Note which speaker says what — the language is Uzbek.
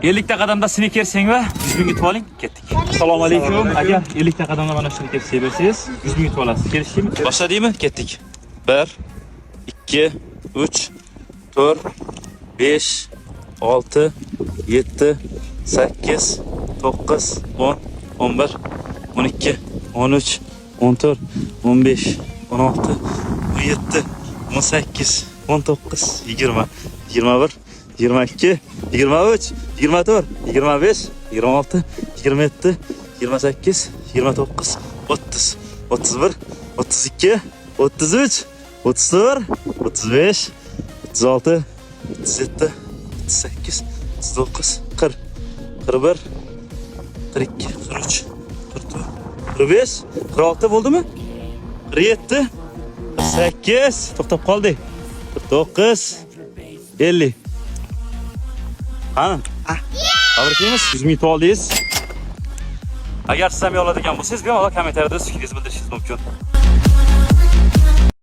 Speaker 1: 50 ta qadamda Snickers yengva 100 ming yutib oling, ketdik. Assalomu alaykum. Agar 50 ta qadamda mana Snickers yeybersangiz 100 ming yutib olasiz. Kelishdingmi? Boshladingmi? Ketdik. 1 2 3 4 5 6 7 8 9 10 11 12 13 14 15 16 17 18 19 20 21 22 23 24 25 26 27 28 29 30 31 32 33 34 35 36 37 38 39 40 41 42 43 44 45 46 bo'ldimi? 47 48 to'xtab qoldik. 49 50 Qani? Tabriklaymiz. 100 ming yutib oldingiz. Agar siz ham yo'ladigan bo'lsangiz, bemalol kommentariyada fikringizni bildirishingiz mumkin.